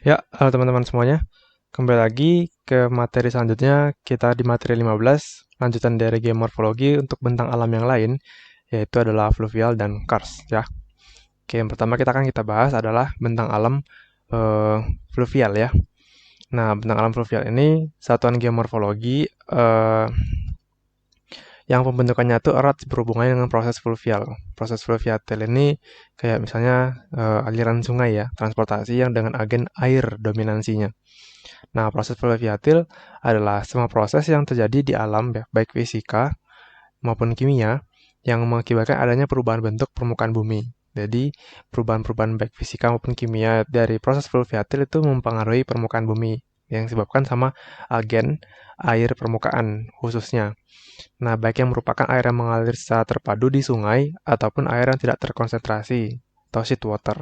Ya, halo teman-teman semuanya. Kembali lagi ke materi selanjutnya. Kita di materi 15, lanjutan dari geomorfologi untuk bentang alam yang lain, yaitu adalah fluvial dan karst, ya. Oke, yang pertama kita bahas adalah bentang alam eh, fluvial, ya. Nah, bentang alam fluvial ini satuan geomorfologi yang pembentukannya itu erat berhubungan dengan proses fluvial. Proses fluviatil ini kayak misalnya aliran sungai ya, transportasi yang dengan agen air dominansinya. Nah, proses fluviatil adalah semua proses yang terjadi di alam, baik fisika maupun kimia, yang mengakibatkan adanya perubahan bentuk permukaan bumi. Jadi, perubahan-perubahan baik fisika maupun kimia dari proses fluviatil itu mempengaruhi permukaan bumi, yang disebabkan sama agen air permukaan khususnya. Nah, baik yang merupakan air yang mengalir secara terpadu di sungai, ataupun air yang tidak terkonsentrasi, atau sheet water.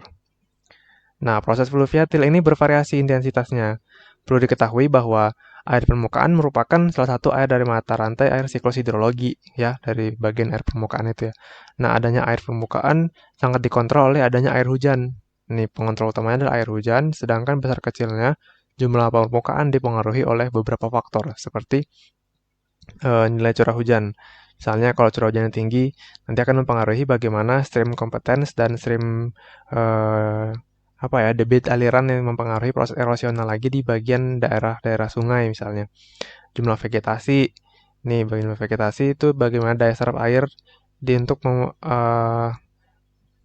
Nah, proses fluviatil ini bervariasi intensitasnya. Perlu diketahui bahwa air permukaan merupakan salah satu air dari mata rantai air siklus hidrologi, ya, dari bagian air permukaan itu ya. Nah, adanya air permukaan sangat dikontrol oleh adanya air hujan. Ini pengontrol utamanya adalah air hujan, sedangkan besar kecilnya jumlah permukaan dipengaruhi oleh beberapa faktor, seperti nilai curah hujan. Misalnya kalau curah hujan yang tinggi, nanti akan mempengaruhi bagaimana stream competence dan stream eh, apa ya, debit aliran yang mempengaruhi proses erosional lagi di bagian daerah-daerah sungai misalnya. Jumlah vegetasi, nih bagian vegetasi itu bagaimana daya serap air di untuk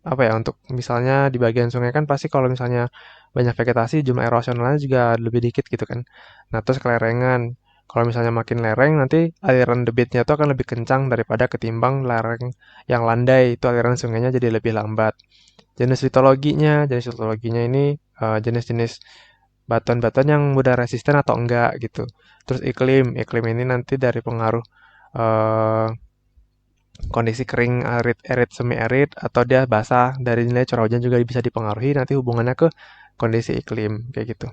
apa ya, untuk misalnya di bagian sungai kan pasti kalau misalnya banyak vegetasi jumlah erosionalnya juga lebih dikit gitu kan. Nah, terus kelerengan. Kalau misalnya makin lereng nanti aliran debitnya itu akan lebih kencang daripada ketimbang lereng yang landai, itu aliran sungainya jadi lebih lambat. Jenis litologinya ini jenis-jenis batuan-batuan yang mudah resisten atau enggak gitu. Terus iklim ini nanti dari pengaruh eh, kondisi kering, arid, arid, semi arid, atau dia basah. Dari nilai curah hujan juga bisa dipengaruhi nanti hubungannya ke kondisi iklim kayak gitu.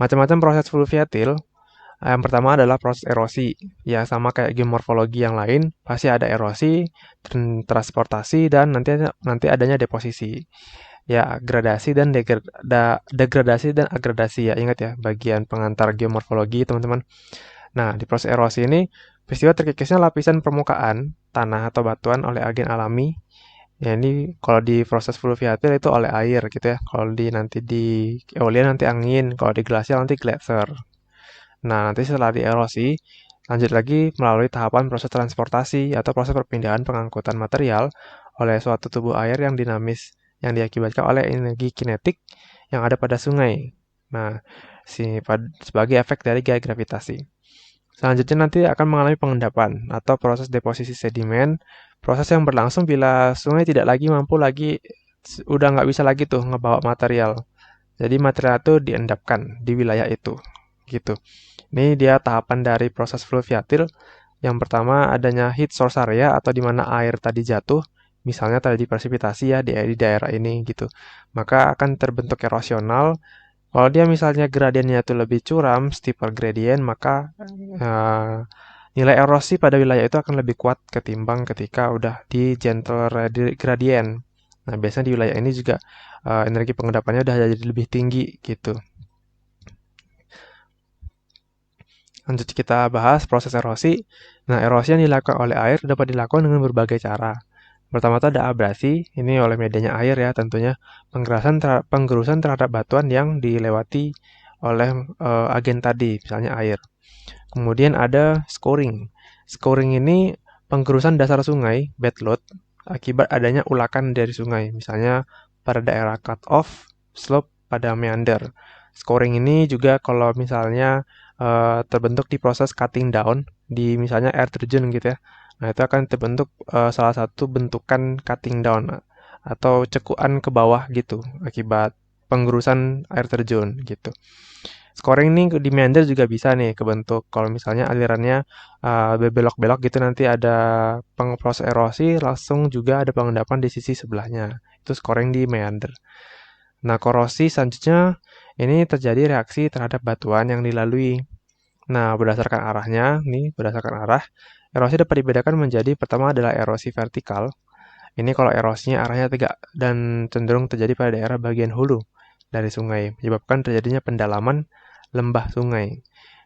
Macam-macam proses fluviatil. Yang pertama adalah proses erosi. Ya sama kayak geomorfologi yang lain, pasti ada erosi, transportasi, dan nanti adanya deposisi. Ya, degradasi dan agradasi ya. Ingat ya, bagian pengantar geomorfologi, teman-teman. Nah, di proses erosi ini, peristiwa terkikisnya lapisan permukaan tanah atau batuan oleh agen alami. Ya, ini kalau di proses fluviatil itu oleh air gitu ya. Kalau nanti di eolian nanti angin, kalau di glasial nanti gletser. Nah, nanti setelah dierosi, lanjut lagi melalui tahapan proses transportasi atau proses perpindahan pengangkutan material oleh suatu tubuh air yang dinamis yang diakibatkan oleh energi kinetik yang ada pada sungai. Nah, sebagai efek dari gaya gravitasi. Selanjutnya nanti akan mengalami pengendapan atau proses deposisi sedimen, proses yang berlangsung bila sungai tidak lagi mampu lagi, udah nggak bisa lagi tuh ngebawa material. Jadi material itu diendapkan di wilayah itu, gitu. Ini dia tahapan dari proses fluviatil. Yang pertama adanya heat source area atau di mana air tadi jatuh, misalnya tadi presipitasi ya di daerah ini gitu. Maka akan terbentuk erosional. Kalau dia misalnya gradiennya itu lebih curam, steeper gradient, maka eh, nilai erosi pada wilayah itu akan lebih kuat ketimbang ketika udah di gentle gradient. Nah, biasanya di wilayah ini juga energi pengendapannya udah jadi lebih tinggi gitu. Lanjut kita bahas proses erosi. Nah, erosi yang dilakukan oleh air dapat dilakukan dengan berbagai cara. Pertama itu ada abrasi, ini oleh medianya air ya tentunya. Penggerusan terhadap batuan yang dilewati oleh agen tadi, misalnya air. Kemudian ada scoring. Scoring ini penggerusan dasar sungai, bedload, akibat adanya ulakan dari sungai. Misalnya pada daerah cut off, slope pada meander. Scoring ini juga kalau misalnya terbentuk di proses cutting down, di misalnya air terjun gitu ya. Nah, itu akan terbentuk salah satu bentukan cutting down atau cekuan ke bawah gitu akibat penggerusan air terjun gitu. Scoring ini di meander juga bisa nih kebentuk kalau misalnya alirannya berbelok-belok gitu nanti ada proses erosi langsung juga ada pengendapan di sisi sebelahnya. Itu scoring di meander. Nah, korosi selanjutnya ini terjadi reaksi terhadap batuan yang dilalui. Nah, berdasarkan arah, erosi dapat dibedakan menjadi pertama adalah erosi vertikal. Ini kalau erosinya arahnya tegak dan cenderung terjadi pada daerah bagian hulu dari sungai, menyebabkan terjadinya pendalaman lembah sungai.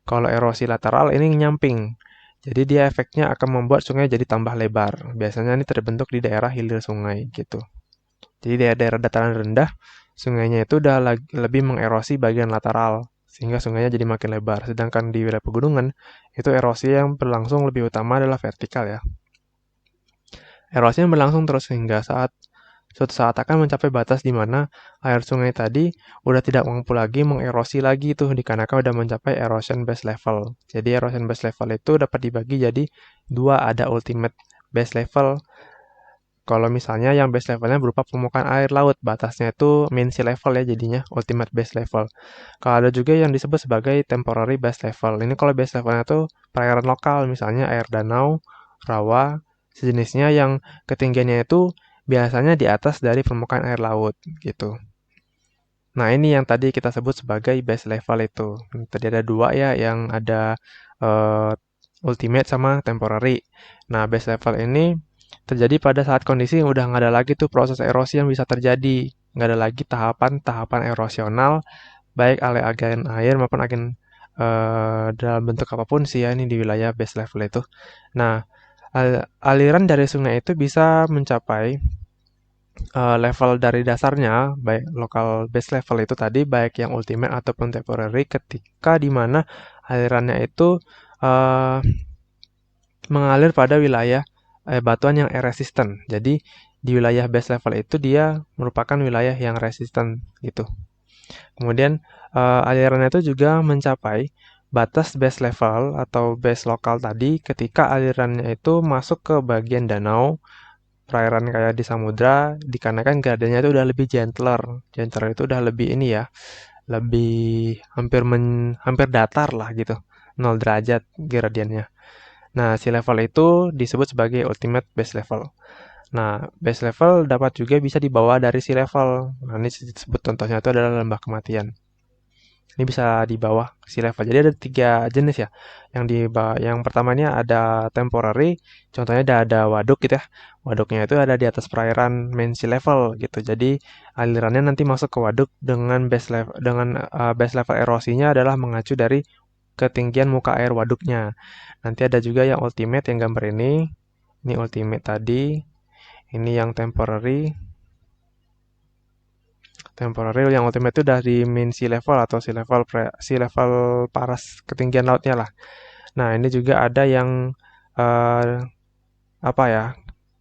Kalau erosi lateral ini nyamping, jadi dia efeknya akan membuat sungai jadi tambah lebar. Biasanya ini terbentuk di daerah hilir sungai gitu. Jadi daerah-daerah dataran rendah, sungainya itu udah lebih mengerosi bagian lateral, sehingga sungainya jadi makin lebar. Sedangkan di wilayah pegunungan, itu erosi yang berlangsung lebih utama adalah vertikal ya. Erosi yang berlangsung terus hingga suatu saat akan mencapai batas di mana air sungai tadi udah tidak mampu lagi mengerosi lagi tuh dikarenakan udah mencapai erosion base level. Jadi erosion base level itu dapat dibagi jadi dua, ada ultimate base level. Kalau misalnya yang base levelnya berupa permukaan air laut, batasnya itu mean sea level ya jadinya ultimate base level. Kalau ada juga yang disebut sebagai temporary base level. Ini kalau base levelnya tuh perairan lokal, misalnya air danau, rawa, sejenisnya yang ketinggiannya itu biasanya di atas dari permukaan air laut gitu. Nah, ini yang tadi kita sebut sebagai base level itu. Tadi ada dua ya, yang ada uh, ultimate sama temporary. Nah, base level ini terjadi pada saat kondisi udah nggak ada lagi tuh proses erosi yang bisa terjadi. Nggak ada lagi tahapan-tahapan erosional, baik oleh agen air maupun agen dalam bentuk apapun sih ya ini di wilayah base level itu. Nah, aliran dari sungai itu bisa mencapai level dari dasarnya, baik lokal base level itu tadi, baik yang ultimate ataupun temporary, ketika di mana alirannya itu uh, mengalir pada wilayah batuan yang resisten. Jadi di wilayah base level itu dia merupakan wilayah yang resisten gitu. Kemudian alirannya itu juga mencapai batas base level atau base lokal tadi ketika alirannya itu masuk ke bagian danau, perairan kayak di samudra, dikarenakan gradasinya itu udah lebih gentler. Gentler itu udah lebih ini ya, lebih hampir datar lah gitu. 0 derajat gradiennya. Nah, sea level itu disebut sebagai ultimate base level. Nah, base level dapat juga bisa dibawa dari sea level. Nah, ini disebut contohnya itu adalah lembah kematian. Ini bisa di bawah sea level. Jadi ada 3 jenis ya. Yang pertamanya ada temporary, contohnya ada waduk gitu ya. Waduknya itu ada di atas perairan main sea level gitu. Jadi alirannya nanti masuk ke waduk dengan base level erosinya adalah mengacu dari ketinggian muka air waduknya. Nanti ada juga yang ultimate yang gambar ini. Ini ultimate tadi. Ini yang temporary. Temporary yang ultimate itu dari min sea level atau sea level paras ketinggian lautnya lah. Nah, ini juga ada yang eh, apa ya?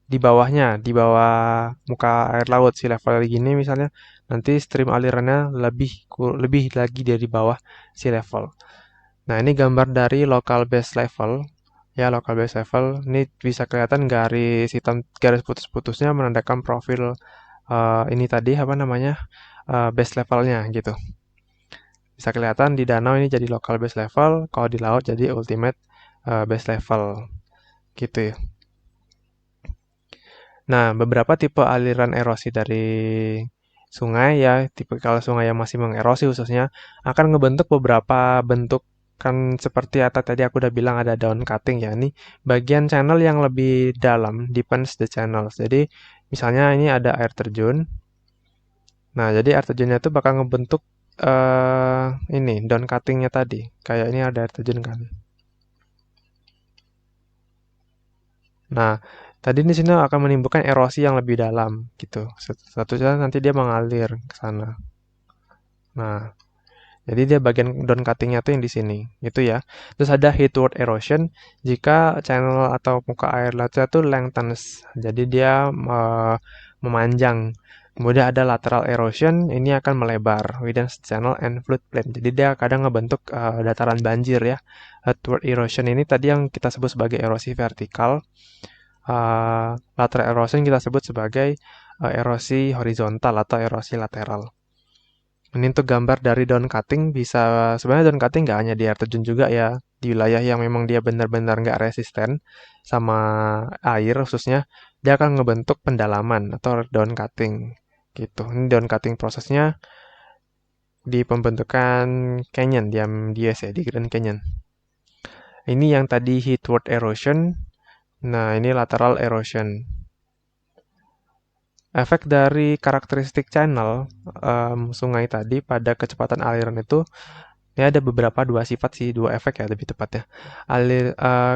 Di bawahnya, di bawah muka air laut sea level gini misalnya, nanti stream alirannya lebih lagi dari bawah sea level. Nah, ini gambar dari local base level. Ya, local base level ini bisa kelihatan garis hitam, garis putus-putusnya menandakan profil ini tadi apa namanya? Base levelnya gitu. Bisa kelihatan di danau ini jadi local base level, kalau di laut jadi ultimate base level gitu ya. Nah, beberapa tipe aliran erosi dari sungai ya, tipe kalau sungai yang masih mengerosi khususnya akan ngebentuk beberapa bentuk kan seperti apa tadi aku udah bilang ada down cutting ya. Ini bagian channel yang lebih dalam, depends the channels. Jadi misalnya ini ada air terjun. Nah, jadi air terjunnya itu bakal ngebentuk ini down cuttingnya tadi. Kayak ini ada air terjun kan. Nah, tadi di sini akan menimbulkan erosi yang lebih dalam gitu. Satu-satunya nanti dia mengalir ke sana. Nah, jadi dia bagian down cuttingnya tuh yang di sini, gitu ya. Terus ada headward erosion jika channel atau muka air lautnya tuh lengthens, jadi dia memanjang. Kemudian ada lateral erosion, ini akan melebar, widen channel and flood plain. Jadi dia kadang ngebentuk dataran banjir ya. Headward erosion ini tadi yang kita sebut sebagai erosi vertikal. Lateral erosion kita sebut sebagai erosi horizontal atau erosi lateral. Ini untuk gambar dari down cutting bisa sebenarnya down cutting nggak hanya di air terjun juga ya di wilayah yang memang dia benar-benar nggak resisten sama air khususnya dia akan ngebentuk pendalaman atau down cutting gitu. Ini down cutting prosesnya di pembentukan canyon di US ya di Grand Canyon. Ini yang tadi headward erosion. Nah ini lateral erosion. Efek dari karakteristik channel sungai tadi pada kecepatan aliran itu, ini ada beberapa dua sifat sih, dua efek ya lebih tepatnya.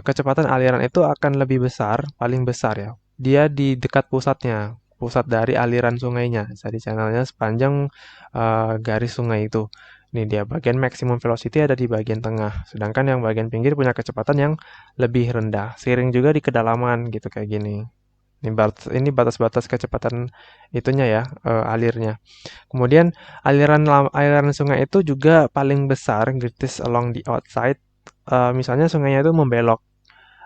Kecepatan aliran itu akan lebih besar, paling besar ya. Dia di dekat pusatnya, pusat dari aliran sungainya. Jadi channelnya sepanjang garis sungai itu. Ini dia bagian maximum velocity ada di bagian tengah. Sedangkan yang bagian pinggir punya kecepatan yang lebih rendah. Seiring juga di kedalaman gitu kayak gini. Ini batas-batas kecepatan itunya ya, alirnya. Kemudian aliran sungai itu juga paling besar greatest along the outside. Misalnya sungainya itu membelok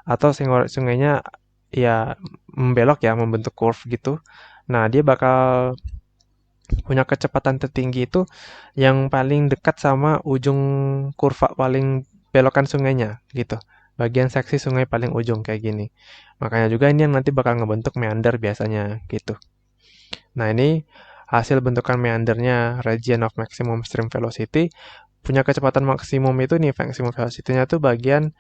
atau sungainya ya membelok ya, membentuk curve gitu. Nah, dia bakal punya kecepatan tertinggi itu yang paling dekat sama ujung kurva paling belokan sungainya gitu. Bagian seksi sungai paling ujung kayak gini. Makanya juga ini yang nanti bakal ngebentuk meander biasanya gitu. Nah, ini hasil bentukan meandernya region of maximum stream velocity punya kecepatan maksimum itu nih maximum velocity-nya tuh bagian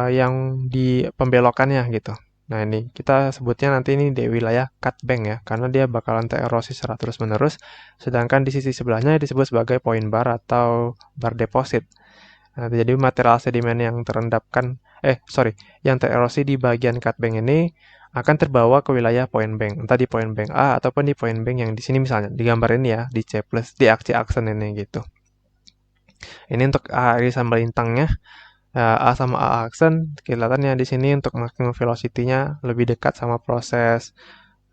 yang di pembelokannya gitu. Nah, ini kita sebutnya nanti ini di wilayah cut bank ya, karena dia bakalan tererosi secara terus-menerus, sedangkan di sisi sebelahnya disebut sebagai point bar atau bar deposit. Nah, jadi material sedimen yang terendapkan, yang tererosi di bagian cut bank ini akan terbawa ke wilayah point bank, entah di point bank A ataupun di point bank yang di sini misalnya, digambar ini ya, di C plus, di aksi aksen ini gitu. Ini untuk irisan melintangnya, A sama A aksen, kelihatannya di sini untuk maximum velocity-nya lebih dekat sama proses,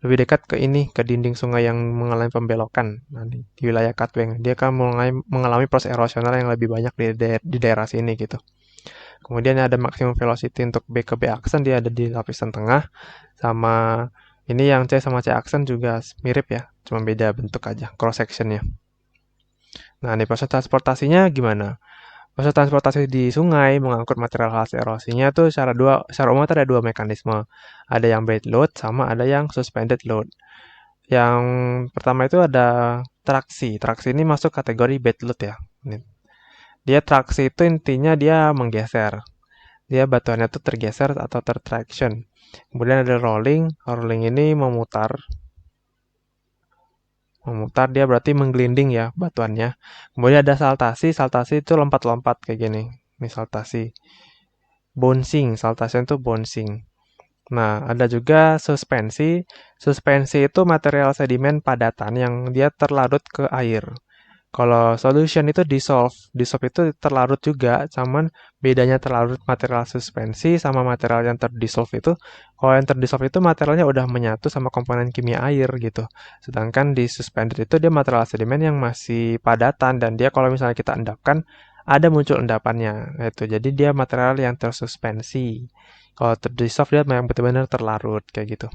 lebih dekat ke ini, ke dinding sungai yang mengalami pembelokan. Nah, di wilayah Katweng, dia akan mulai mengalami proses erosional yang lebih banyak di daerah sini gitu. Kemudian ada maximum velocity untuk B ke B aksen, dia ada di lapisan tengah, sama ini yang C sama C aksen juga mirip ya, cuma beda bentuk aja, cross sectionnya. Nah, ini proses transportasinya gimana? Proses transportasi di sungai mengangkut material hasil erosinya tuh secara umum ada dua mekanisme. Ada yang bed load sama ada yang suspended load. Yang pertama itu ada traksi. Traksi ini masuk kategori bed load ya. Dia traksi itu intinya dia menggeser. Dia batuannya tuh tergeser atau tertraction. Kemudian ada rolling. Rolling ini memutar. Memutar dia berarti menggelinding ya batuannya. Kemudian ada saltasi. Saltasi itu lompat-lompat kayak gini. Ini saltasi. Bouncing, saltasi itu bouncing. Nah, ada juga suspensi. Suspensi itu material sedimen padatan yang dia terlarut ke air. Kalau solution itu dissolve. Dissolve itu terlarut juga, cuman bedanya terlarut material suspensi sama material yang terdissolve itu, kalau yang terdissolve itu materialnya udah menyatu sama komponen kimia air gitu. Sedangkan di suspended itu dia material sedimen yang masih padatan dan dia kalau misalnya kita endapkan, ada muncul endapannya. Itu. Jadi dia material yang tersuspensi. Kalau terdissolve dia memang benar-benar terlarut kayak gitu.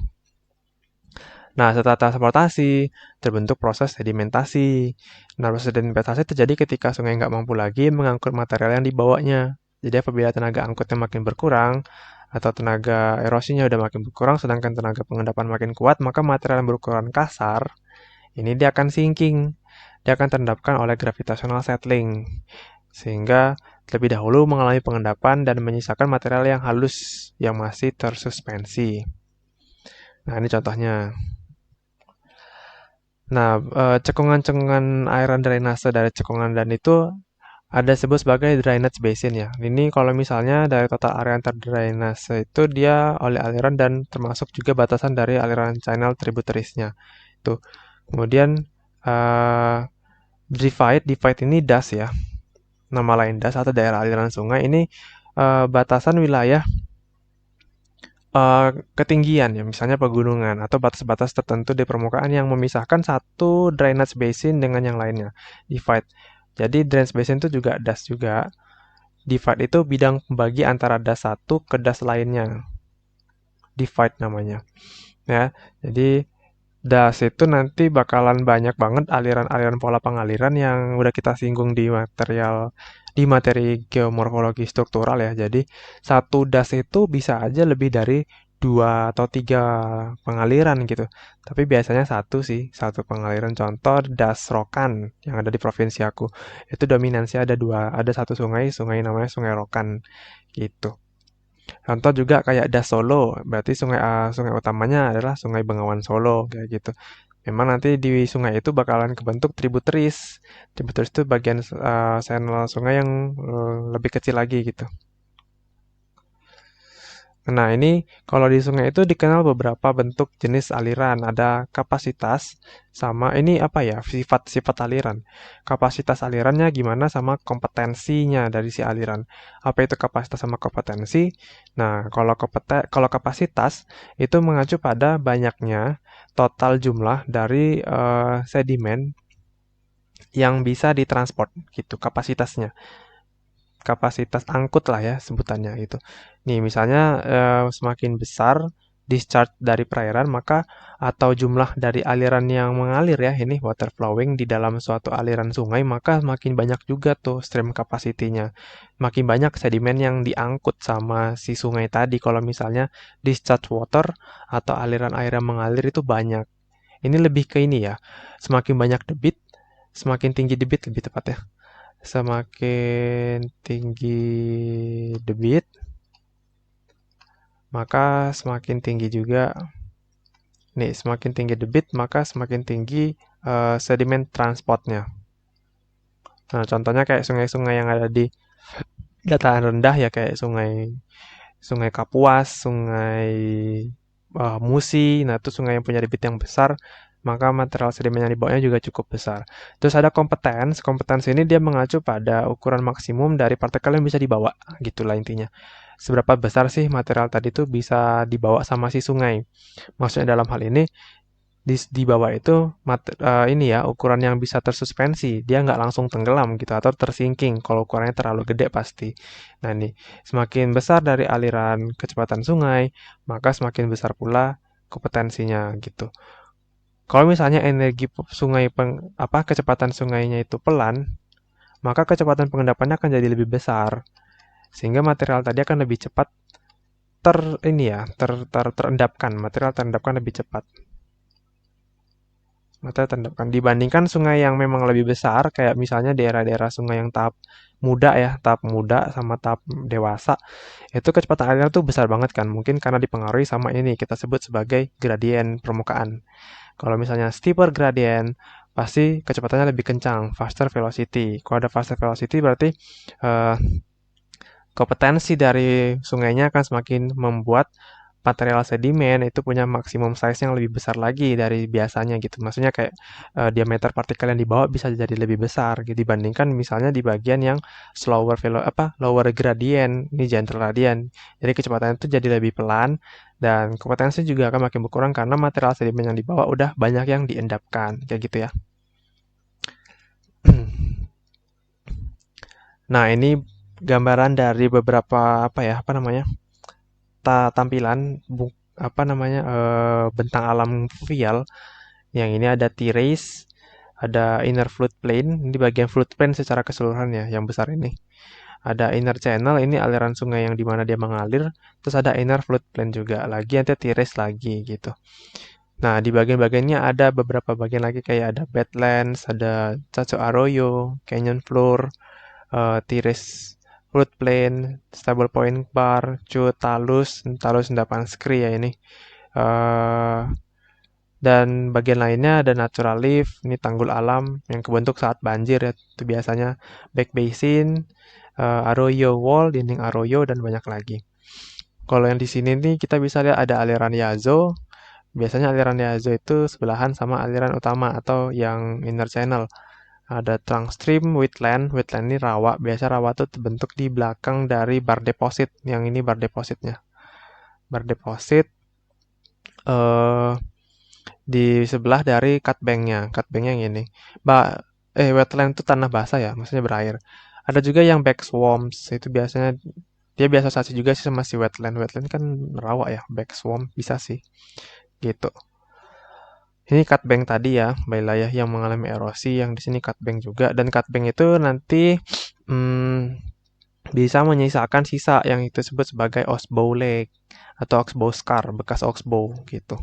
Nah, setelah transportasi, terbentuk proses sedimentasi. Nah, proses sedimentasi terjadi ketika sungai nggak mampu lagi mengangkut material yang dibawanya. Jadi apabila tenaga angkutnya makin berkurang, atau tenaga erosinya udah makin berkurang, sedangkan tenaga pengendapan makin kuat, maka material yang berukuran kasar, ini dia akan sinking. Dia akan terendapkan oleh gravitational settling. Sehingga terlebih dahulu mengalami pengendapan dan menyisakan material yang halus, yang masih tersuspensi. Nah, ini contohnya. Nah, cekungan-cekungan airan drainase dari cekungan dan itu ada disebut sebagai drainage basin ya. Ini kalau misalnya dari total area yang terdrainase itu dia oleh aliran dan termasuk juga batasan dari aliran channel tributaries-nya. Itu. Kemudian uh, divide ini das ya. Nama lain das atau daerah aliran sungai ini batasan wilayah ketinggian ya, misalnya pegunungan atau batas-batas tertentu di permukaan yang memisahkan satu drainage basin dengan yang lainnya. Divide. Jadi drainage basin itu juga das juga. Divide itu bidang pembagi antara das satu ke das lainnya. Divide namanya. Ya, jadi das itu nanti bakalan banyak banget aliran-aliran pola pengaliran yang udah kita singgung di materi geomorfologi struktural ya. Jadi satu das itu bisa aja lebih dari dua atau tiga pengaliran gitu. Tapi biasanya satu sih, satu pengaliran. Contoh das Rokan yang ada di provinsi aku. Itu dominansi ada dua, ada satu sungai, sungai namanya Sungai Rokan gitu. Contoh juga kayak Das Solo, berarti sungai utamanya adalah Sungai Bengawan Solo kayak gitu. Memang nanti di sungai itu bakalan kebentuk tributaries. Tributaries itu bagian channel sungai yang lebih kecil lagi gitu. Nah, ini kalau di sungai itu dikenal beberapa bentuk jenis aliran. Ada kapasitas sama ini apa ya? Sifat-sifat aliran. Kapasitas alirannya gimana sama kompetensinya dari si aliran. Apa itu kapasitas sama kompetensi? Nah, kalau kapasitas itu mengacu pada banyaknya total jumlah dari sedimen yang bisa ditransport gitu kapasitasnya, kapasitas angkut lah ya sebutannya itu. Nih misalnya semakin besar discharge dari perairan maka atau jumlah dari aliran yang mengalir ya ini water flowing di dalam suatu aliran sungai maka makin banyak juga tuh stream capacity-nya. Makin banyak sedimen yang diangkut sama si sungai tadi kalau misalnya discharge water atau aliran air yang mengalir itu banyak. Ini lebih ke ini ya. Semakin banyak debit, semakin tinggi debit lebih tepat ya. Semakin tinggi debit, maka semakin tinggi juga nih, semakin tinggi debit, maka semakin tinggi sedimen transportnya. Nah, contohnya kayak sungai-sungai yang ada di dataran rendah ya kayak sungai Sungai Kapuas, Sungai Musi, nah itu sungai yang punya debit yang besar, maka material sedimen yang dibawanya juga cukup besar. Terus ada kompetensi ini dia mengacu pada ukuran maksimum dari partikel yang bisa dibawa, gitulah intinya. Seberapa besar sih material tadi itu bisa dibawa sama si sungai. Maksudnya dalam hal ini, di bawah itu ini ya ukuran yang bisa tersuspensi dia nggak langsung tenggelam gitu atau tersinking kalau ukurannya terlalu gede pasti. Nah ini semakin besar dari aliran kecepatan sungai maka semakin besar pula kompetensinya gitu. Kalau misalnya energi sungai kecepatan sungainya itu pelan maka kecepatan pengendapannya akan jadi lebih besar sehingga material tadi akan lebih cepat terendapkan, material terendapkan lebih cepat. Mata terendapkan dibandingkan sungai yang memang lebih besar kayak misalnya daerah-daerah sungai yang tahap muda sama tahap dewasa itu kecepatan airnya tuh besar banget kan mungkin karena dipengaruhi sama ini kita sebut sebagai gradien permukaan. Kalau misalnya steeper gradient pasti kecepatannya lebih kencang, faster velocity. Kalau ada faster velocity berarti eh, kompetensi dari sungainya akan semakin membuat material sedimen itu punya maksimum size yang lebih besar lagi dari biasanya gitu. Maksudnya kayak diameter partikel yang dibawa bisa jadi lebih besar gitu dibandingkan misalnya di bagian yang lower gradient, ini gentle gradient. Jadi kecepatannya itu jadi lebih pelan dan kompetensi juga akan makin berkurang karena material sedimen yang dibawa udah banyak yang diendapkan kayak gitu ya. Nah, ini gambaran dari beberapa apa namanya? Tampilan bentang alam fluvial. Yang ini ada T-race, ada inner flood plain, ini bagian flood plain secara keseluruhan ya, yang besar ini. Ada inner channel, ini aliran sungai yang dimana dia mengalir, terus ada inner flood plain juga, lagi nanti T-race lagi gitu. Nah, di bagian-bagiannya ada beberapa bagian lagi kayak ada badlands, ada Chaco Arroyo, canyon floor, T-race floodplain, stable point bar, cut, talus endapan skri ya ini. Eh, dan bagian lainnya ada natural reef, ini tanggul alam yang kebentuk saat banjir ya. Itu biasanya back basin, arroyo wall, dinding arroyo dan banyak lagi. Kalau yang di sini nih kita bisa lihat ada aliran Yazo. Biasanya aliran Yazo itu sebelahan sama aliran utama atau yang inner channel. Ada trunk stream, wetland ini rawa. Biasa rawa itu terbentuk di belakang dari bar deposit. Yang ini bar depositnya. Bar deposit eh, di sebelah dari cut banknya. Cut banknya yang ini. Wetland itu tanah basah ya, maksudnya berair. Ada juga yang back swamps. Itu biasanya dia biasa asosiasi juga sih sama si wetland. Wetland kan rawa ya, back swamp bisa sih. Gitu. Ini cut bank tadi ya, wilayah yang mengalami erosi, yang di sini cut bank juga. Dan cut bank itu nanti hmm, bisa menyisakan sisa yang itu disebut sebagai oxbow lake atau oxbow scar, bekas oxbow gitu.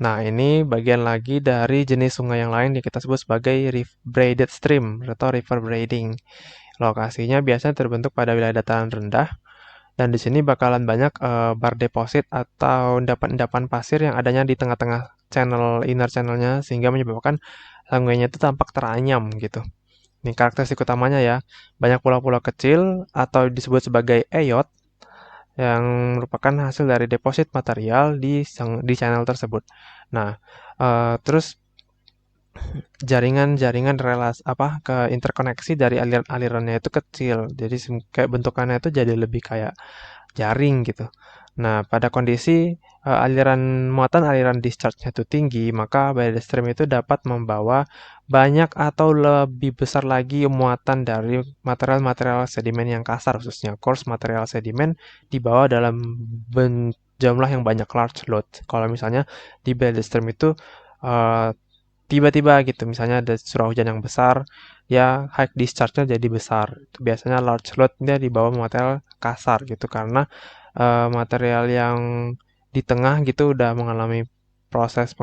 Nah, ini bagian lagi dari jenis sungai yang lain yang kita sebut sebagai braided stream atau river braiding. Lokasinya biasanya terbentuk pada wilayah dataran rendah, dan di sini bakalan banyak bar deposit atau endapan-endapan pasir yang adanya di tengah-tengah inner channelnya, sehingga menyebabkan sungainya itu tampak teranyam gitu. Ini karakteristik utamanya ya. Banyak pulau-pulau kecil atau disebut sebagai eyot yang merupakan hasil dari deposit material di channel tersebut. Nah, terus jaringan-jaringan ke interkoneksi dari aliran-alirannya itu kecil. Jadi kayak bentukannya itu jadi lebih kayak jaring gitu. Nah, pada kondisi muatan aliran discharge-nya itu tinggi, maka bed stream itu dapat membawa banyak atau lebih besar lagi muatan dari material-material sedimen yang kasar, khususnya coarse material sedimen dibawa dalam jumlah yang banyak, large load. Kalau misalnya di bed stream itu eh, tiba-tiba gitu, misalnya ada curah hujan yang besar, ya high discharge-nya jadi besar. Itu biasanya large load dia dibawa material kasar gitu, karena material yang di tengah gitu udah mengalami proses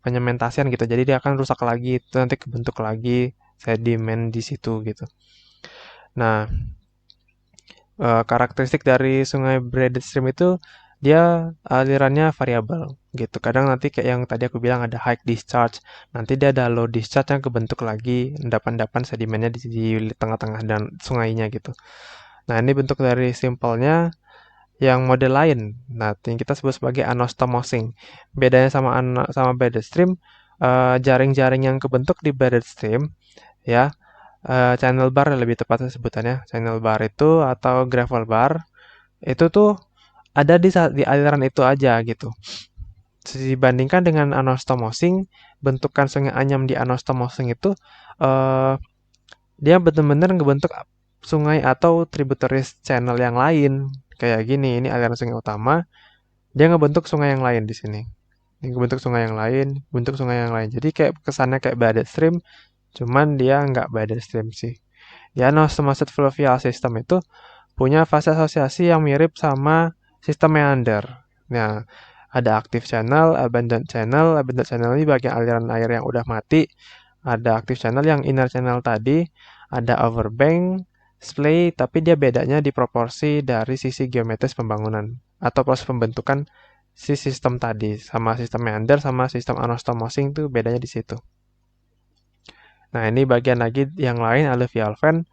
penyementasian gitu. Jadi dia akan rusak lagi, itu nanti kebentuk lagi sedimen di situ gitu. Nah, karakteristik dari sungai braided stream itu dia alirannya variabel gitu. Kadang nanti kayak yang tadi aku bilang ada high discharge, nanti dia ada low discharge yang kebentuk lagi endapan-endapan sedimennya di tengah-tengah dan sungainya gitu. Nah, ini bentuk dari simpelnya. Yang model lain, nah yang kita sebut sebagai anostomosing. Bedanya sama bedded stream, jaring-jaring yang kebentuk di bedded stream ya, channel bar lebih tepatnya sebutannya. Channel bar itu atau gravel bar itu tuh ada di aliran itu aja gitu. Dibandingkan dengan anostomosing, bentukan sungai anyam di anostomosing itu eh, dia benar-benar ngebentuk sungai atau tributaries channel yang lain. Kayak gini, ini aliran sungai utama, dia ngebentuk sungai yang lain di sini. Ini ngebentuk sungai yang lain, bentuk sungai yang lain. Jadi kayak kesannya kayak badet stream, cuman dia nggak badet stream sih. Ya, Nostromosid fluvial system itu punya fase asosiasi yang mirip sama sistem meander. Nah, ada active channel, abandoned channel. Abandoned channel ini bagian aliran air yang udah mati. Ada active channel yang inner channel tadi. Ada overbank, splay, tapi dia bedanya di proporsi dari sisi geometris pembangunan atau proses pembentukan si sistem tadi. Sama sistem meander sama sistem anastomosing tuh bedanya di situ. Nah, ini bagian lagi yang lain alluvial fan.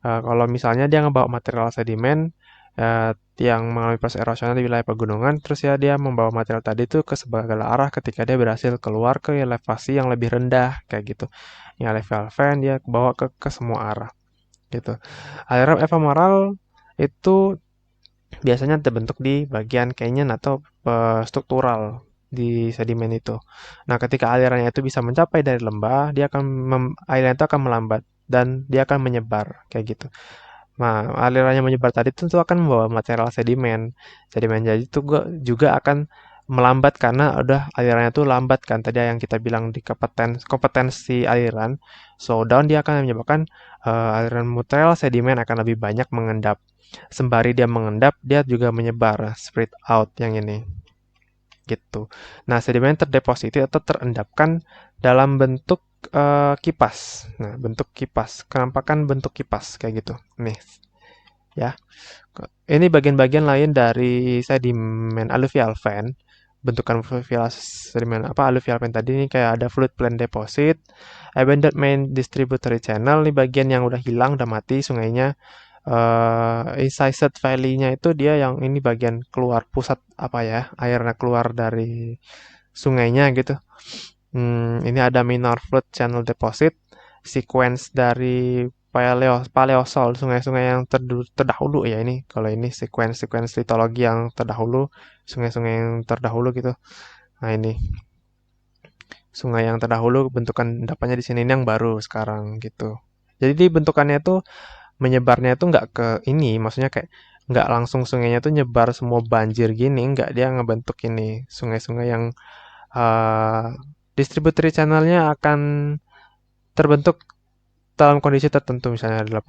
Kalau misalnya dia ngebawa material sedimen yang mengalami proses erosional di wilayah pegunungan, terus ya dia membawa material tadi tuh ke segala arah ketika dia berhasil keluar ke elevasi yang lebih rendah kayak gitu. Yang alluvial fan dia bawa ke semua arah gitu. Aliran ephemeral itu biasanya terbentuk di bagian canyon atau struktural di sedimen itu. Nah, ketika alirannya itu bisa mencapai dari lembah, aliran itu akan melambat dan dia akan menyebar kayak gitu. Nah, alirannya menyebar tadi tentu akan membawa material sedimen. Sedimen jadi itu juga akan melambat karena udah alirannya tuh lambat kan. Tadi yang kita bilang di kompetensi aliran slowdown, dia akan menyebabkan aliran material sedimen akan lebih banyak mengendap. Sembari dia mengendap, dia juga menyebar, spread out yang ini gitu. Nah, sedimen terdepositi atau terendapkan dalam bentuk kipas. Nah, bentuk kipas, kenampakan bentuk kipas kayak gitu. Nih, ya. Ini bagian-bagian lain dari sedimen alluvial fan. Bentukan fluvial sedimen alluvial fan tadi ini kayak ada fluid plain deposit, abandoned main distributary channel. Ini bagian yang udah hilang, udah mati sungainya. Incised valley-nya itu dia yang ini bagian keluar pusat airnya keluar dari sungainya gitu. Ini ada minor flood channel deposit, sequence dari paleosol, sungai-sungai yang terdahulu ya ini. Kalau ini sequence litologi yang terdahulu, sungai-sungai yang terdahulu gitu. Nah, ini sungai yang terdahulu bentukan endapannya di sini, ini yang baru sekarang gitu. Jadi bentukannya tuh menyebarnya tuh nggak ke ini, maksudnya kayak nggak langsung sungainya tuh nyebar semua banjir gini, nggak, dia ngebentuk ini sungai-sungai yang uh, distributary channelnya akan terbentuk dalam kondisi tertentu, misalnya adalah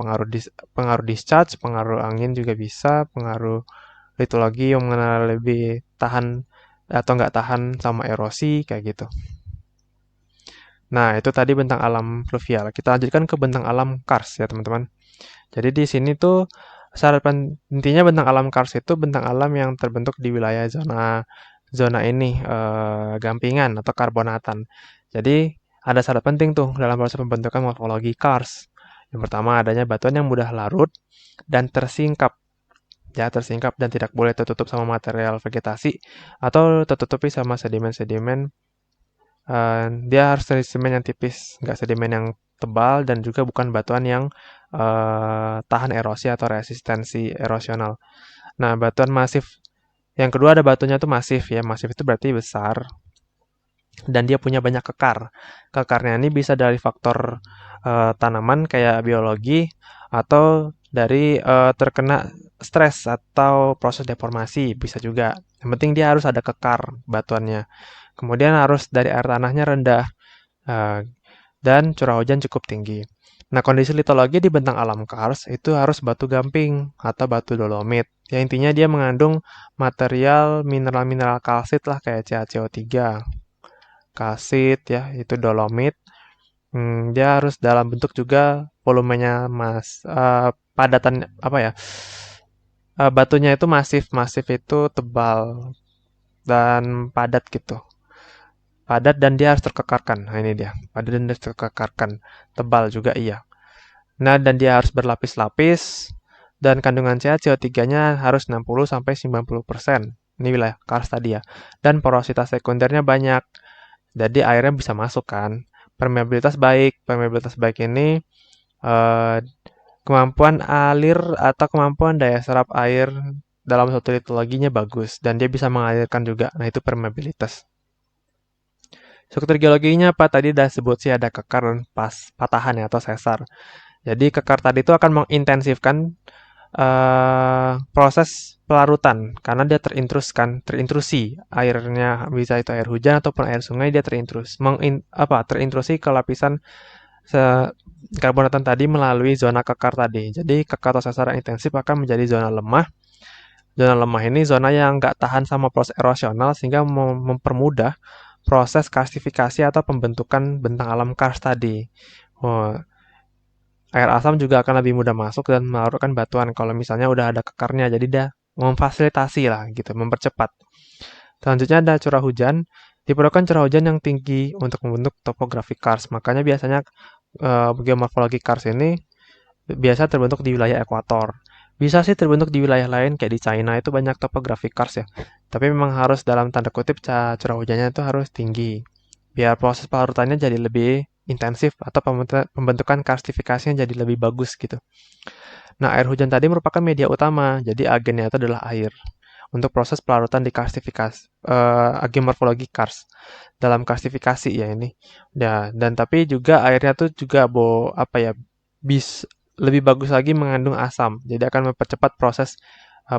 pengaruh discharge, pengaruh angin juga bisa, pengaruh litologi yang mengenal lebih tahan atau nggak tahan sama erosi kayak gitu. Nah, itu tadi bentang alam fluvial. Kita lanjutkan ke bentang alam kars ya, teman-teman. Jadi di sini tuh intinya bentang alam kars itu bentang alam yang terbentuk di wilayah zona zona ini gampingan atau karbonatan. Jadi ada syarat penting tuh dalam proses pembentukan morfologi kars. Yang pertama adanya batuan yang mudah larut dan tersingkap. Ya, tersingkap dan tidak boleh tertutup sama material vegetasi atau tertutupi sama sedimen-sedimen. Dia harus dari sedimen yang tipis, nggak sedimen yang tebal dan juga bukan batuan yang tahan erosi atau resistensi erosional. Nah, batuan masif yang kedua ada batunya tuh masif ya. Masif itu berarti besar dan dia punya banyak kekar. Kekarnya ini bisa dari faktor tanaman kayak biologi atau dari terkena stres atau proses deformasi bisa juga. Yang penting dia harus ada kekar batuannya. Kemudian harus dari air tanahnya rendah eh, dan curah hujan cukup tinggi. Nah, kondisi litologi di bentang alam kars itu harus batu gamping atau batu dolomit. Ya, intinya dia mengandung material mineral-mineral kalsit lah kayak CaCO3, kalsit ya, itu dolomit. Dia harus dalam bentuk juga volumenya padatan apa ya? Batunya itu masif, masif itu tebal dan padat gitu. Padat dan dia harus terkekarkan. Nah, ini dia. Padat dan harus terkekarkan. Tebal juga iya. Nah, dan dia harus berlapis-lapis dan kandungan CaCO3-nya harus 60 sampai 90%. Ini wilayah kars tadi ya. Dan porositas sekundernya banyak. Jadi airnya bisa masuk kan. Permeabilitas baik. Permeabilitas baik ini eh, kemampuan alir atau kemampuan daya serap air dalam suatu litologinya bagus dan dia bisa mengalirkan juga. Nah, itu permeabilitas. Struktur geologinya apa? Tadi udah sebut sih ada kekar dan patahan ya atau sesar. Jadi kekar tadi itu akan mengintensifkan proses pelarutan karena dia terintrusi airnya bisa itu air hujan ataupun air sungai dia terintrusi ke lapisan karbonatan tadi melalui zona kekar tadi. Jadi kekar atau sesar yang intensif akan menjadi zona lemah. Zona lemah ini zona yang nggak tahan sama proses erosional sehingga mempermudah proses karstifikasi atau pembentukan bentang alam kars tadi. Oh, air asam juga akan lebih mudah masuk dan melarutkan batuan kalau misalnya udah ada kekarnya. Jadi dia memfasilitasi lah gitu, mempercepat. Selanjutnya ada curah hujan. Diperlukan curah hujan yang tinggi untuk membentuk topografi kars. Makanya biasanya geomorfologi kars ini biasa terbentuk di wilayah ekuator. Bisa sih terbentuk di wilayah lain kayak di China itu banyak topografi kars ya. Tapi memang harus dalam tanda kutip curah hujannya itu harus tinggi. Biar proses pelarutannya jadi lebih intensif atau pembentukan karstifikasinya jadi lebih bagus gitu. Nah, air hujan tadi merupakan media utama, jadi agennya itu adalah air untuk proses pelarutan di karstifikasi agen morfologi kars dalam karstifikasi ya ini. Ya, dan tapi juga airnya tuh juga apa ya lebih bagus lagi mengandung asam. Jadi akan mempercepat proses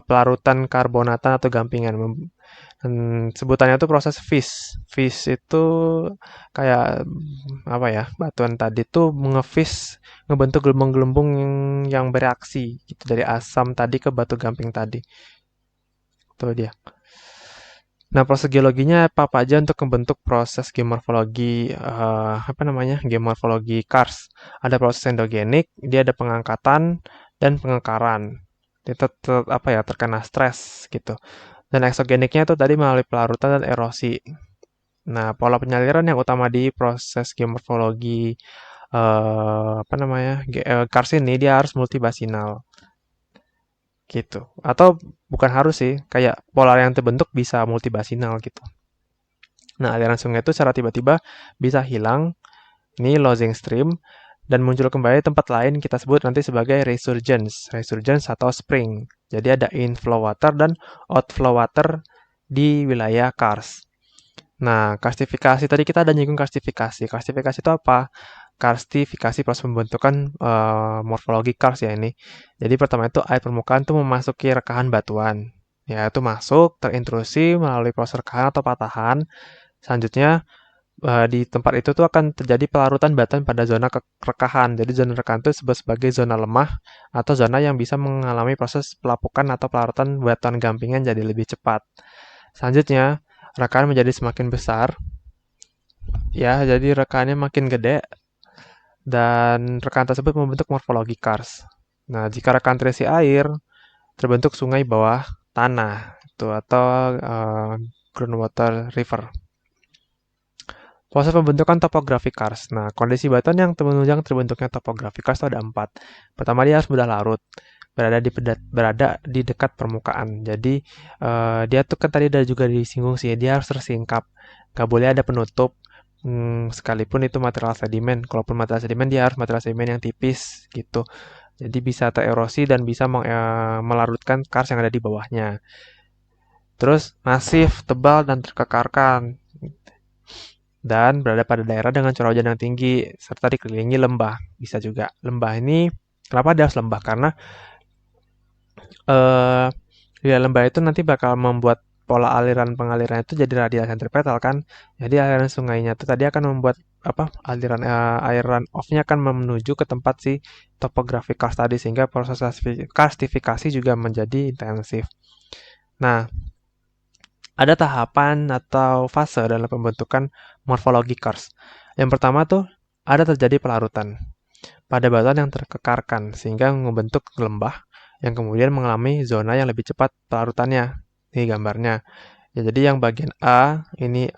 pelarutan karbonatan atau gampingan. Sebutannya itu proses fish. Fish itu kayak apa ya? Batuan tadi tuh ngebentuk gelembung-gelembung yang bereaksi gitu dari asam tadi ke batu gamping tadi. Itu dia. Nah, proses geologinya apa aja untuk membentuk proses geomorfologi apa namanya? Geomorfologi kars. Ada proses endogenik, dia ada pengangkatan dan pengekaran. Dia apa ya? Terkena stres gitu. Dan eksogeniknya itu tadi melalui pelarutan dan erosi. Nah, pola penyaliran yang utama di proses geomorfologi apa namanya? Kars ini dia harus multibasinal gitu. Atau bukan harus sih, kayak pola yang terbentuk bisa multibasinal gitu. Nah, aliran sungai itu secara tiba-tiba bisa hilang, ini losing stream, dan muncul kembali tempat lain kita sebut nanti sebagai resurgence, resurgence atau spring. Jadi ada inflow water dan outflow water di wilayah kars. Nah, karstifikasi tadi kita ada nyinggung karstifikasi. Karstifikasi itu apa? Karstifikasi proses pembentukan morfologi kars ya ini. Jadi pertama itu air permukaan itu memasuki rekahan batuan. Ya, itu masuk, terintrusi melalui proses rekahan atau patahan. Selanjutnya di tempat itu tuh akan terjadi pelarutan batuan pada zona rekahan. Jadi zona rekahan itu disebut sebagai zona lemah atau zona yang bisa mengalami proses pelapukan atau pelarutan batuan gampingan jadi lebih cepat. Selanjutnya, rekahan menjadi semakin besar ya, jadi rekannya makin gede dan rekan tersebut membentuk morfologi kars. Nah, jika rekan terisi air, terbentuk sungai bawah tanah itu atau groundwater river. Proses pembentukan topografi kars. Nah, kondisi batuan yang menunjang terbentuknya topografi kars itu ada 4. Pertama, dia harus mudah larut, berada di dekat permukaan. Jadi dia tuh kan tadi udah juga disinggung sih, dia harus tersingkap. Gak boleh ada penutup, sekalipun itu material sedimen. Kalaupun material sedimen, dia harus material sedimen yang tipis gitu. Jadi bisa tererosi dan bisa melarutkan kars yang ada di bawahnya. Terus masif, tebal, dan terkekarkan. Dan berada pada daerah dengan curah hujan yang tinggi, serta dikelilingi lembah. Bisa juga. Lembah ini, kenapa dia harus lembah? Karena eh ya lembah itu nanti bakal membuat pola pengaliran itu jadi radial sentripetal kan. Jadi aliran sungainya itu tadi akan membuat aliran air runoff-nya akan menuju ke tempat si topografi karst tadi sehingga proses karstifikasi juga menjadi intensif. Nah, ada tahapan atau fase dalam pembentukan morfologi karst. Yang pertama tuh ada terjadi pelarutan pada batuan yang terkekarkan sehingga membentuk lembah yang kemudian mengalami zona yang lebih cepat pelarutannya. Ini gambarnya. Ya, jadi yang bagian A, ini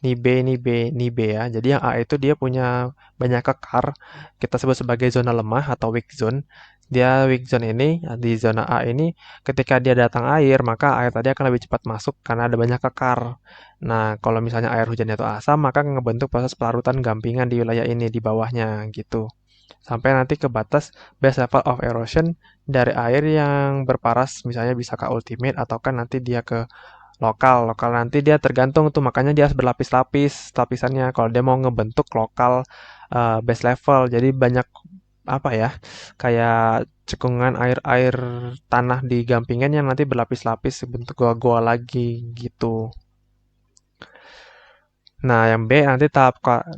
B, ini B, ini B ya. Jadi yang A itu dia punya banyak kekar, kita sebut sebagai zona lemah atau weak zone. Dia weak zone ini, di zona A ini, ketika dia datang air, maka air tadi akan lebih cepat masuk karena ada banyak kekar. Nah, kalau misalnya air hujannya itu asam, maka ngebentuk proses pelarutan gampingan di wilayah ini, di bawahnya gitu. Sampai nanti ke batas base level of erosion dari air yang berparas, misalnya bisa ke ultimate, atau kan nanti dia ke lokal nanti dia tergantung tuh, makanya dia harus berlapis-lapis lapisannya kalau dia mau ngebentuk lokal base level. Jadi banyak apa ya, kayak cekungan air-air tanah di gampingan yang nanti berlapis-lapis bentuk gua-gua lagi gitu. Nah, yang B nanti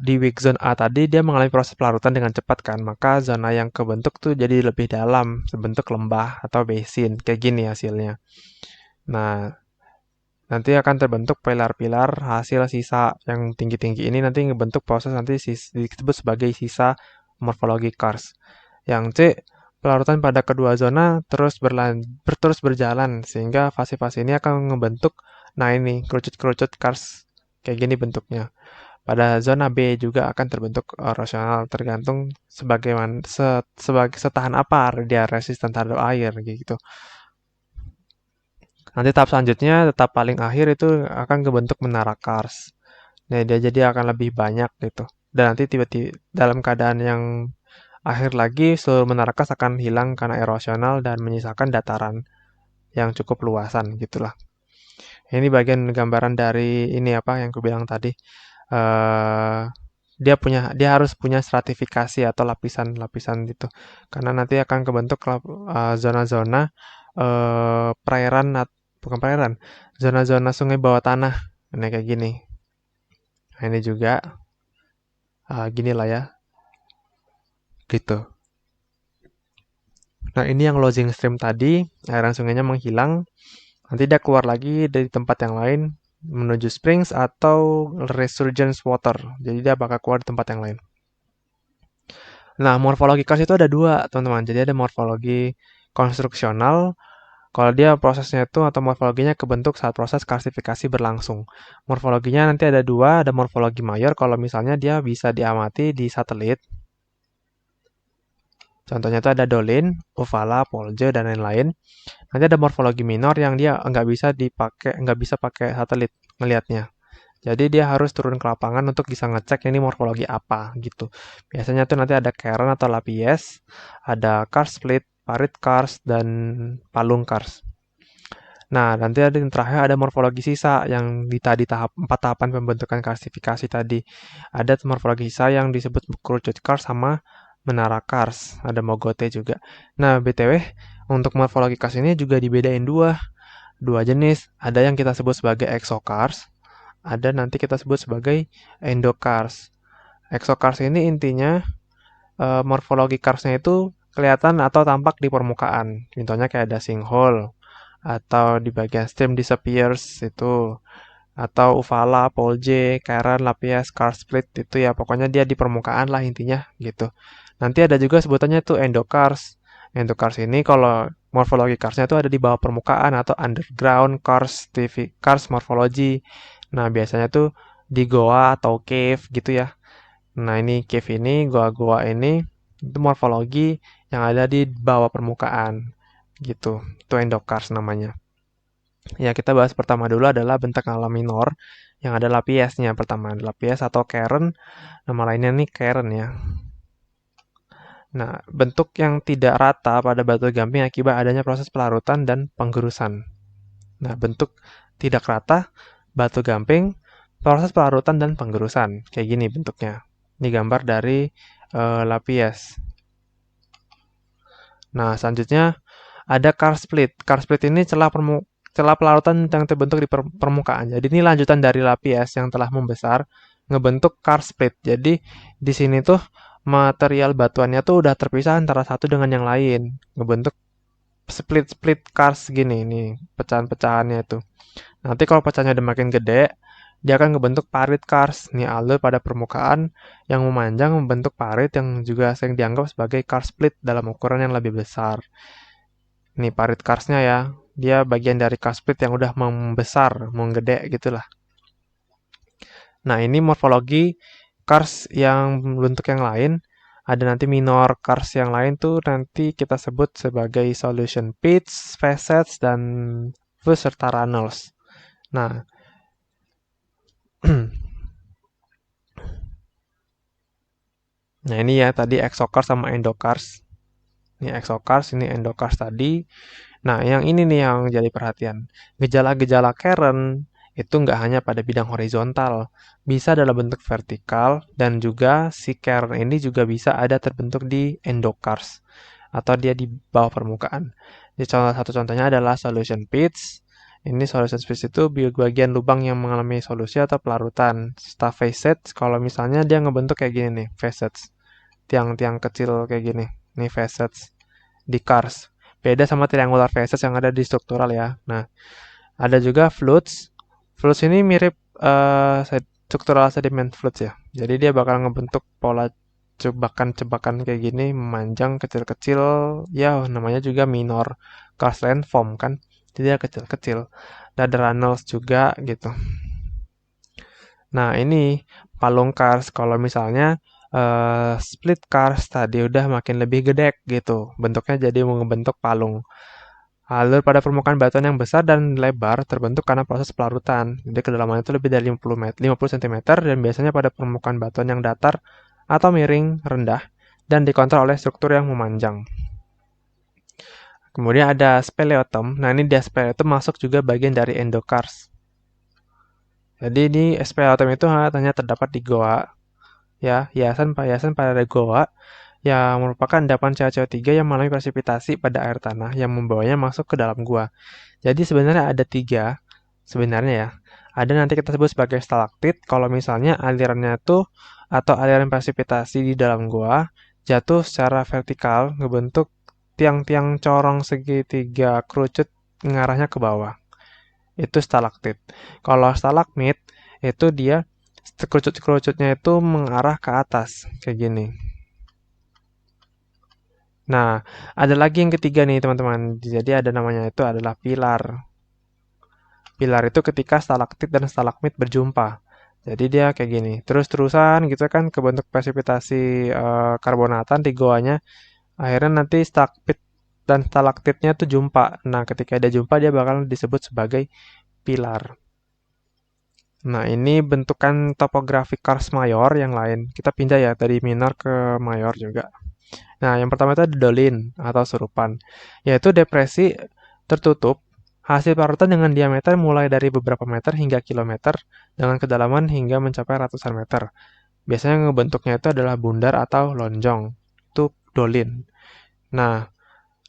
di weak zone A tadi dia mengalami proses pelarutan dengan cepat kan, maka zona yang kebentuk tuh jadi lebih dalam, sebentuk lembah atau basin, kayak gini hasilnya. Nah, nanti akan terbentuk pilar-pilar hasil sisa yang tinggi-tinggi ini nanti ngebentuk proses nanti disebut sebagai sisa morfologi karst. Yang C, pelarutan pada kedua zona terus berjalan sehingga fase-fase ini akan ngebentuk, nah ini kerucut-kerucut karst kayak gini bentuknya. Pada zona B juga akan terbentuk erosional tergantung sebagai setahan apa dia resisten terhadap air gitu. Nanti tahap selanjutnya, tahap paling akhir itu akan kebentuk menara kars. Nah, dia jadi akan lebih banyak gitu. Dan nanti tiba-tiba dalam keadaan yang akhir lagi, seluruh menara kars akan hilang karena erosional dan menyisakan dataran yang cukup luasan gitulah. Ini bagian gambaran dari ini yang kubilang tadi. eh dia harus punya stratifikasi atau lapisan-lapisan gitu. Karena nanti akan kebentuk zona-zona perairan, bukan perairan, zona-zona sungai bawah tanah. Nah, kayak gini. Nah, ini juga gini lah ya, gitu. Nah, ini yang losing stream tadi, aliran sungainya menghilang, nanti dia keluar lagi dari tempat yang lain menuju springs atau resurgence water. Jadi dia bakal keluar di tempat yang lain. Nah, morfologi kars itu ada dua, teman-teman. Jadi ada morfologi konstruksional. Kalau dia prosesnya itu atau morfologinya kebentuk saat proses karstifikasi berlangsung. Morfologinya nanti ada dua, ada morfologi mayor kalau misalnya dia bisa diamati di satelit. Contohnya itu ada Dolin, Uvala, Polje, dan lain-lain. Nanti ada morfologi minor yang dia nggak bisa pakai satelit ngelihatnya. Jadi dia harus turun ke lapangan untuk bisa ngecek ini morfologi apa gitu. Biasanya tuh nanti ada cairn atau lapies, ada karst split, parit karst, dan palung karst. Nah, nanti ada yang terakhir ada morfologi sisa yang di tadi tahap 4 tahapan pembentukan karstifikasi tadi. Ada morfologi sisa yang disebut kerucut karst sama menara karst. Ada mogote juga. Nah, BTW untuk morfologi karst ini juga dibedain dua jenis. Ada yang kita sebut sebagai exokarst, ada nanti kita sebut sebagai endokars. Exokars ini intinya morfologi karsnya itu kelihatan atau tampak di permukaan. Contohnya kayak ada sinkhole atau di bagian stream disappears itu. atau Uvala, Polje, Cairn, Lapias, Karst-Split itu ya pokoknya dia di permukaan lah intinya gitu. Nanti ada juga sebutannya tuh endokarst. Endokarst ini kalau morfologi karstnya itu ada di bawah permukaan atau underground karst morphology. Nah, biasanya tuh di goa atau cave gitu ya. Nah, ini cave ini, goa-goa ini itu morfologi yang ada di bawah permukaan gitu. Itu endokarst namanya. Ya, kita bahas pertama dulu adalah bentang alam minor yang ada lapiasnya pertama. Lapias atau cairn, nama lainnya nih cairn ya. Nah, bentuk yang tidak rata pada batu gamping akibat adanya proses pelarutan dan penggerusan. Nah, bentuk tidak rata batu gamping, proses pelarutan dan penggerusan. Kayak gini bentuknya. Ini gambar dari lapias. Nah, selanjutnya ada karst split. Karst split ini celah pelarutan yang terbentuk di permukaan. Jadi ini lanjutan dari lapias yang telah membesar ngebentuk karst split. Jadi di sini tuh material batuannya tuh udah terpisah antara satu dengan yang lain, ngebentuk split karst gini nih pecahan-pecahannya itu. Nanti kalau pecahnya udah makin gede, dia akan ngebentuk parit karst. Nih alur pada permukaan yang memanjang membentuk parit yang juga sering dianggap sebagai karst split dalam ukuran yang lebih besar. Nih parit karstnya ya, dia bagian dari karst split yang udah membesar, menggede gitulah. Nah ini morfologi karst yang bentuk yang lain. Ada nanti minor karst yang lain tuh nanti kita sebut sebagai solution pits, facets, dan fuse serta runnels. Nah, nah ini ya tadi exokarst sama endokarst. Ini exokarst, ini endokarst tadi. Nah, yang ini nih yang jadi perhatian. Gejala-gejala Karen itu nggak hanya pada bidang horizontal, bisa dalam bentuk vertikal, dan juga si Karen ini juga bisa ada terbentuk di endokarst, atau dia di bawah permukaan. Jadi salah satu contohnya adalah solution pits. Ini solution pits itu bagian lubang yang mengalami solusi atau pelarutan. Staff facets, kalau misalnya dia ngebentuk kayak gini nih, facets. Tiang-tiang kecil kayak gini, nih facets di karst. Beda sama triangular faces yang ada di struktural ya. Nah, ada juga flutes. Flutes ini mirip struktural sediment flutes ya. Jadi dia bakal ngebentuk pola cebakan-cebakan kayak gini, memanjang kecil-kecil. Ya, namanya juga minor karst landform kan. Jadi dia kecil-kecil. Ada runnels juga gitu. Nah, ini palung karst. Kalau misalnya split karst tadi udah makin lebih gede gitu. Bentuknya jadi membentuk palung. Alur pada permukaan batuan yang besar dan lebar terbentuk karena proses pelarutan. Jadi kedalamannya itu lebih dari 50 cm dan biasanya pada permukaan batuan yang datar atau miring, rendah, dan dikontrol oleh struktur yang memanjang. Kemudian ada speleotom. Nah ini di speleotom masuk juga bagian dari endokarst. Jadi di speleotom itu hanya terdapat di goa, ya hiasan pada goa yang merupakan endapan CO3 yang mengalami presipitasi pada air tanah yang membawanya masuk ke dalam gua. Jadi sebenarnya ada tiga, sebenarnya ya. Ada nanti kita sebut sebagai stalaktit, kalau misalnya alirannya tuh atau aliran presipitasi di dalam gua jatuh secara vertikal ngebentuk tiang-tiang corong segitiga kerucut ngarahnya ke bawah. Itu stalaktit. Kalau stalagmit itu dia kerucut-kerucutnya itu mengarah ke atas kayak gini. Nah, ada lagi yang ketiga nih teman-teman. Jadi ada namanya itu adalah pilar. Pilar itu ketika stalaktit dan stalagmit berjumpa. Jadi dia kayak gini. Terus-terusan gitu kan kebentuk presipitasi karbonatan di goanya. Akhirnya nanti stalaktit dan stalaktitnya tuh jumpa. Nah, ketika dia jumpa dia bakal disebut sebagai pilar. Nah, ini bentukan topografi karst mayor yang lain. Kita pindah ya dari minor ke mayor juga. Nah, yang pertama itu ada dolin atau surupan, yaitu depresi tertutup hasil parutan dengan diameter mulai dari beberapa meter hingga kilometer dengan kedalaman hingga mencapai ratusan meter. Biasanya ngebentuknya itu adalah bundar atau lonjong. Itu dolin. Nah,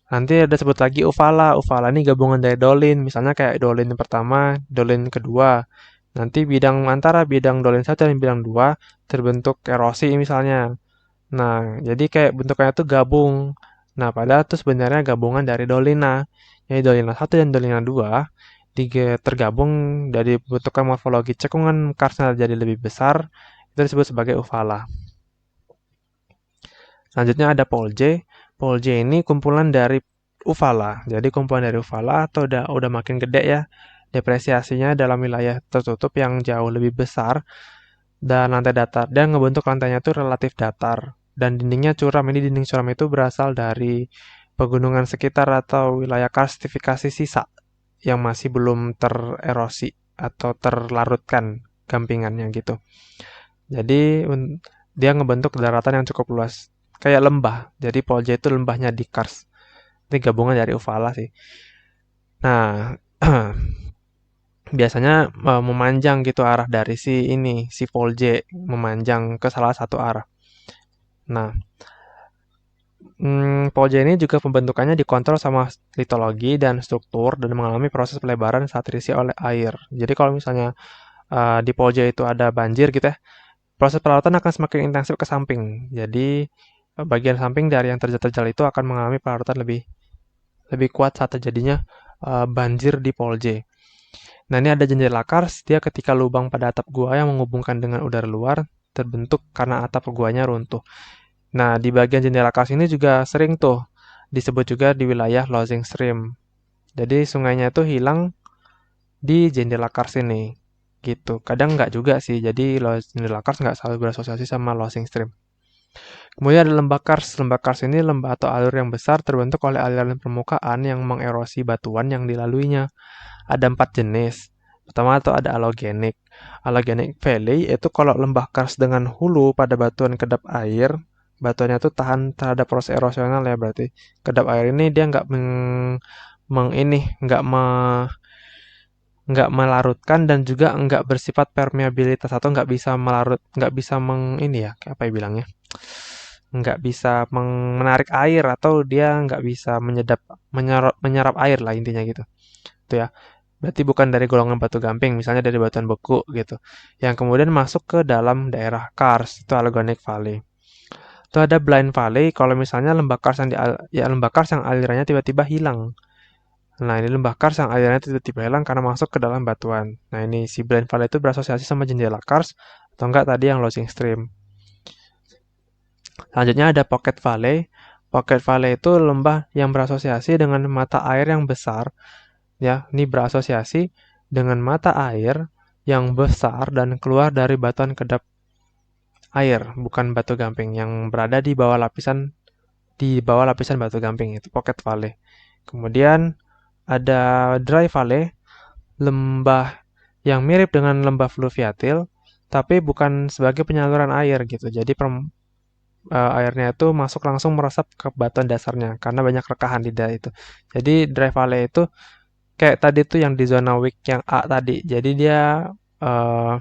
nanti ada sebut lagi uvala. Uvala ini gabungan dari dolin. Misalnya kayak dolin yang pertama, dolin kedua. Nanti antara bidang dolin 1 dan bidang 2 terbentuk erosi misalnya. Nah, jadi kayak bentuknya tuh gabung. Nah, padahal itu sebenarnya gabungan dari dolina. Jadi dolina 1 dan dolina 2 tergabung dari bentukan morfologi cekungan karsnya jadi lebih besar, itu disebut sebagai uvala. Selanjutnya ada Polje. Polje ini kumpulan dari uvala. Jadi kumpulan dari uvala atau udah makin gede ya, depresiasinya dalam wilayah tertutup yang jauh lebih besar dan lantai datar. Dan ngebentuk lantainya itu relatif datar dan dindingnya curam. Ini dinding curam itu berasal dari pegunungan sekitar atau wilayah karstifikasi sisa yang masih belum tererosi atau terlarutkan gampingannya gitu. Jadi dia ngebentuk daratan yang cukup luas, kayak lembah. Jadi Polja itu lembahnya di Kars. Ini gabungan dari Uvala sih. Nah, biasanya memanjang gitu arah dari si Polje memanjang ke salah satu arah. Nah, Polja ini juga pembentukannya dikontrol sama litologi dan struktur dan mengalami proses pelebaran saat terisi oleh air. Jadi kalau misalnya di Polja itu ada banjir gitu ya, proses pelaratan akan semakin intensif ke samping. Jadi bagian samping dari yang terjal-terjal itu akan mengalami pelaratan lebih lebih kuat saat terjadinya banjir di Polje. Nah, ini ada jendela kars, dia ketika lubang pada atap gua yang menghubungkan dengan udara luar terbentuk karena atap guanya runtuh. Nah, di bagian jendela kars ini juga sering tuh disebut juga di wilayah losing stream. Jadi sungainya itu hilang di jendela kars ini. Gitu. Kadang nggak juga sih, jadi jendela kars nggak selalu berasosiasi sama losing stream. Kemudian ada lembah kars. Lembah kars ini lembah atau alur yang besar terbentuk oleh aliran permukaan yang mengerosi batuan yang dilaluinya. Ada 4 jenis. Pertama itu ada alogenik. Alogenik valley itu kalau lembah kars dengan hulu pada batuan kedap air, batuannya itu tahan terhadap proses erosional ya berarti. Kedap air ini dia nggak nggak melarutkan dan juga nggak bersifat permeabilitas atau nggak bisa melarut, nggak bisa ini ya, apa ya bilangnya, nggak bisa menarik air atau dia nggak bisa menyerap air lah intinya gitu. Itu ya. Berarti bukan dari golongan batu gamping, misalnya dari batuan beku gitu. Yang kemudian masuk ke dalam daerah kars, itu Algonic Valley. Itu ada Blind Valley kalau misalnya lembah kars ya lembah kars yang alirannya tiba-tiba hilang. Nah, ini lembah kars yang alirannya tiba-tiba hilang karena masuk ke dalam batuan. Nah, ini si Blind Valley itu berasosiasi sama jendela kars atau enggak tadi yang losing stream. Selanjutnya ada Pocket Valley. Pocket Valley itu lembah yang berasosiasi dengan mata air yang besar. Ya, ini berasosiasi dengan mata air yang besar dan keluar dari batuan kedap air, bukan batu gamping yang berada di bawah lapisan batu gamping itu Pocket Valley. Kemudian ada Dry Valley, lembah yang mirip dengan lembah fluviatil, tapi bukan sebagai penyaluran air gitu. Jadi airnya itu masuk langsung meresap ke batuan dasarnya karena banyak rekahan di daerah itu. Jadi Dry Valley itu kayak tadi tuh yang di zona weak yang A tadi. Jadi dia eh,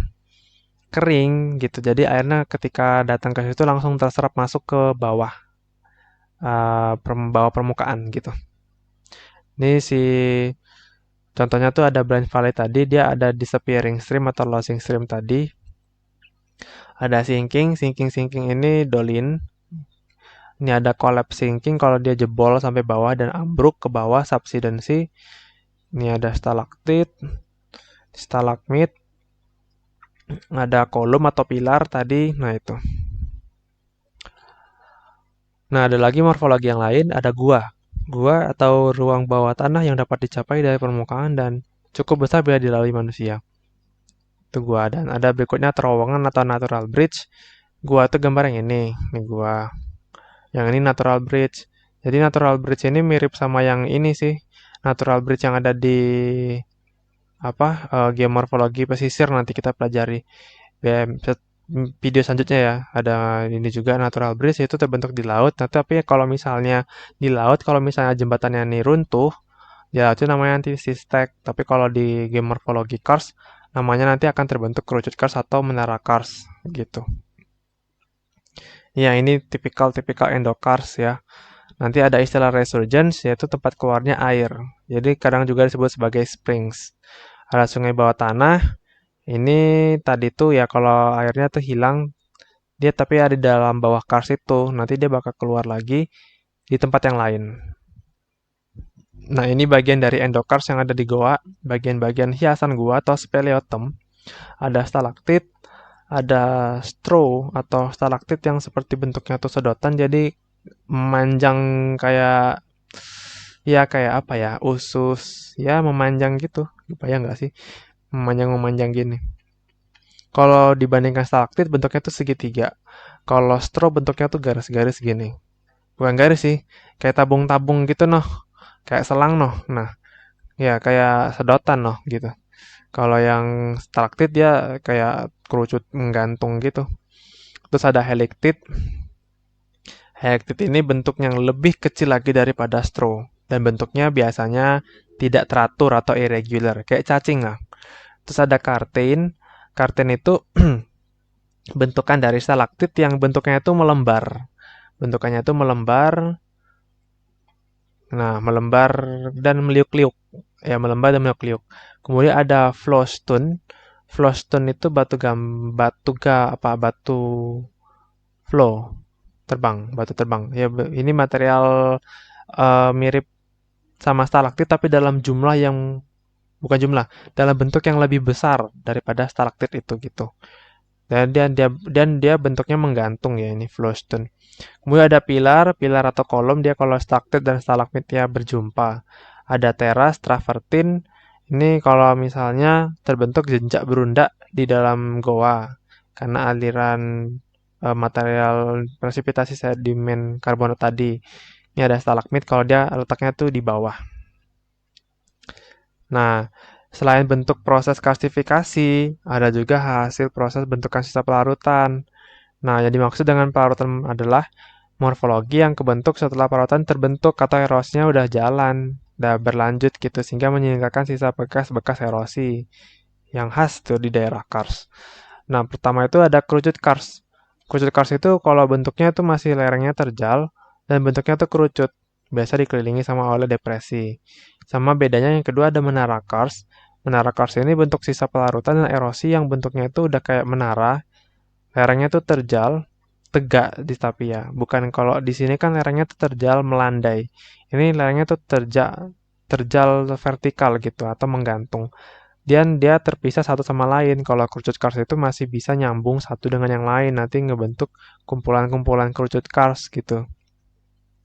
kering gitu. Jadi airnya ketika datang ke situ langsung terserap masuk ke bawah bawah permukaan gitu. Ini si contohnya tuh ada Blind Valley tadi, dia ada disappearing stream atau losing stream tadi. Ada sinking ini dolin. Ini ada collapse sinking kalau dia jebol sampai bawah dan ambruk ke bawah subsidency. Ini ada stalaktit, stalagmit, ada kolom atau pilar tadi. Nah, itu. Nah, ada lagi morfologi yang lain, ada gua. Gua atau ruang bawah tanah yang dapat dicapai dari permukaan dan cukup besar bila dilalui manusia. Itu gua. Dan ada berikutnya terowongan atau natural bridge. Gua itu gambar yang ini gua. Yang ini natural bridge. Jadi natural bridge ini mirip sama yang ini sih. Natural bridge yang ada di apa geomorfologi pesisir nanti kita pelajari video selanjutnya ya. Ada ini juga natural bridge itu terbentuk di laut. Nah, tapi kalau misalnya di laut, kalau misalnya jembatannya ini runtuh, ya itu namanya nanti sistek. Tapi kalau di geomorfologi kars, namanya nanti akan terbentuk kerucut kars atau menara kars gitu. Ya, ini tipikal endokars ya. Nanti ada istilah resurgence, yaitu tempat keluarnya air. Jadi kadang juga disebut sebagai springs. Ada sungai bawah tanah. Ini tadi tuh ya kalau airnya tuh hilang, dia tapi ada di dalam bawah kars itu. Nanti dia bakal keluar lagi di tempat yang lain. Nah, ini bagian dari endokars yang ada di goa, bagian-bagian hiasan goa atau speleotem. Ada stalaktit, ada straw atau stalaktit yang seperti bentuknya tuh sedotan, jadi memanjang kayak kayak apa ya, usus, ya memanjang gitu. Bayang nggak sih? Memanjang-memanjang gini. Kalau dibandingkan stalaktit bentuknya tuh segitiga. Kalau straw bentuknya tuh garis-garis gini. Bukan garis sih, kayak tabung-tabung gitu noh. Kayak selang noh. Nah, ya kayak sedotan noh gitu. Kalau yang stalaktit dia kayak kerucut menggantung gitu. Terus ada helektit. Helektit ini bentuk yang lebih kecil lagi daripada straw. Dan bentuknya biasanya tidak teratur atau irregular. Kayak cacing lah. Terus ada kartin. Kartin itu bentukan dari stalaktit yang bentuknya itu melembar. Bentukannya itu melembar. Nah, melembar dan meliuk-liuk. Ya, melembar dan meliuk-liuk. Kemudian ada flowstone. Flowstone itu batu flow terbang, batu terbang. Ya, ini material mirip sama stalaktit tapi dalam jumlah yang bukan jumlah, dalam bentuk yang lebih besar daripada stalaktit itu gitu. Dan dia bentuknya menggantung ya ini flowstone. Kemudian ada pilar, pilar atau kolom dia kalau stalaktit dan stalagmitnya berjumpa. Ada teras, travertin. Ini kalau misalnya terbentuk jejak berundak di dalam goa karena aliran material presipitasi sedimen karbonat tadi. Ini ada stalagmit kalau dia letaknya tuh di bawah. Nah, selain bentuk proses karstifikasi, ada juga hasil proses bentukan sisa pelarutan. Nah, yang dimaksud dengan pelarutan adalah morfologi yang kebentuk setelah pelarutan terbentuk atau erosinya udah jalan, udah berlanjut gitu, sehingga meninggalkan sisa bekas-bekas erosi yang khas tuh di daerah kars. Nah, pertama itu ada kerucut kars. Kerucut kars itu kalau bentuknya tuh masih lerengnya terjal dan bentuknya tuh kerucut, biasa dikelilingi sama oleh depresi. Sama bedanya yang kedua ada menara kars. Menara kars ini bentuk sisa pelarutan dan erosi yang bentuknya itu udah kayak menara, lerengnya tuh terjal, tegak di tapi ya. Bukan kalau di sini kan lerengnya tuh terjal melandai. Ini lerengnya tuh terjal vertikal gitu atau menggantung. Dan dia terpisah satu sama lain. Kalau kerucut kars itu masih bisa nyambung satu dengan yang lain, nanti ngebentuk kumpulan-kumpulan kerucut kars gitu.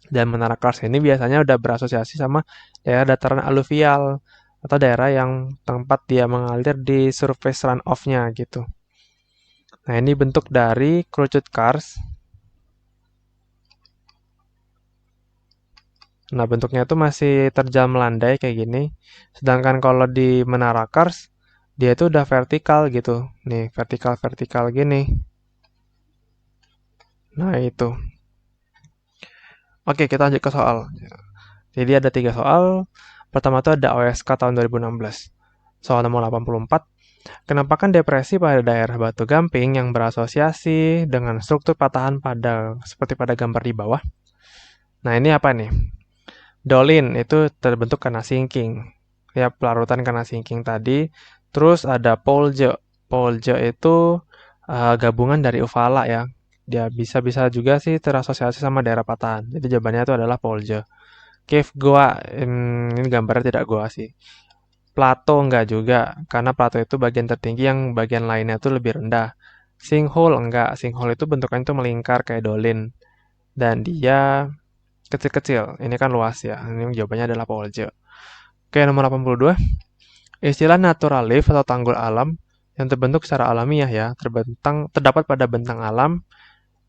Dan menara kars ini biasanya udah berasosiasi sama daerah dataran aluvial atau daerah yang tempat dia mengalir di surface runoff-nya gitu. Nah, ini bentuk dari kerucut kars. Nah, bentuknya itu masih terjal melandai kayak gini. Sedangkan kalau di menara kars, dia itu udah vertikal gitu. Nih, vertikal-vertikal gini. Nah, itu. Oke, kita lanjut ke soal. Jadi ada 3 soal. Pertama itu ada OSK tahun 2016. Soal nomor 84. Kenapakan depresi pada daerah batu gamping yang berasosiasi dengan struktur patahan pada seperti pada gambar di bawah? Nah, ini apa nih? Dolin itu terbentuk karena sinking. Ya, pelarutan karena sinking tadi. Terus ada polje. Polje itu gabungan dari uvala ya. Dia bisa-bisa juga sih terasosiasi sama daerah patahan. Jadi jawabannya itu adalah polje. Cave goa, ini gambarnya tidak goa sih. Plato enggak juga, karena plato itu bagian tertinggi yang bagian lainnya itu lebih rendah. Sinkhole enggak, sinkhole itu bentuknya itu melingkar kayak dolin. Dan dia kecil-kecil, ini kan luas ya. Ini jawabannya adalah polje. Oke, nomor 82. Istilah natural leaf atau tanggul alam yang terbentuk secara alamiah ya, terdapat pada bentang alam.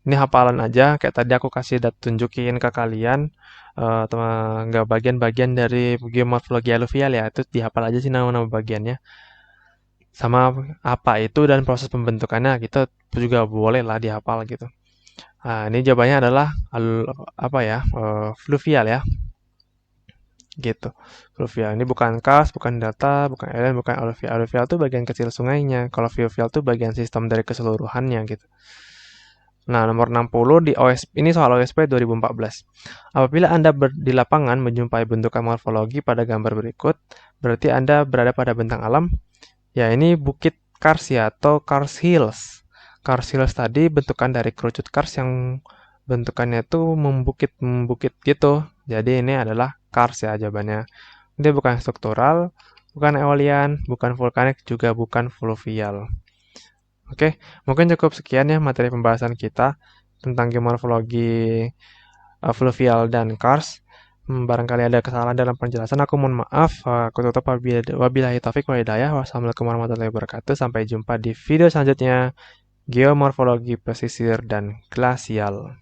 Ini hafalan aja, kayak tadi aku kasih tunjukin ke kalian, nggak bagian-bagian dari geomorfologi aluvial ya, itu dihafal aja sih nama-nama bagiannya. Sama apa itu dan proses pembentukannya, kita juga boleh lah dihafal gitu. Nah, ini jawabannya adalah apa ya, fluvial ya, gitu. Fluvial ini bukan karst, bukan delta, bukan elen, bukan aluvial. Aluvial itu bagian kecil sungainya, kalau fluvial itu bagian sistem dari keseluruhannya gitu. Nah, nomor 60 di OSP, ini soal OSP 2014. Apabila Anda di lapangan menjumpai bentukan morfologi pada gambar berikut, berarti Anda berada pada bentang alam. Ya, ini Bukit Kars ya, atau Kars Hills. Kars Hills tadi bentukan dari kerucut kars yang bentukannya itu membukit-membukit gitu. Jadi ini adalah kars ya jawabannya. Dia bukan struktural, bukan eolian, bukan vulkanik, juga bukan fluvial. Oke, mungkin cukup sekian ya materi pembahasan kita tentang geomorfologi fluvial dan kars. Barangkali ada kesalahan dalam penjelasan, aku mohon maaf. Aku tutup wabillahi taufik wal hidayah. Wassalamualaikum warahmatullahi wabarakatuh. Sampai jumpa di video selanjutnya. Geomorfologi pesisir dan glasial.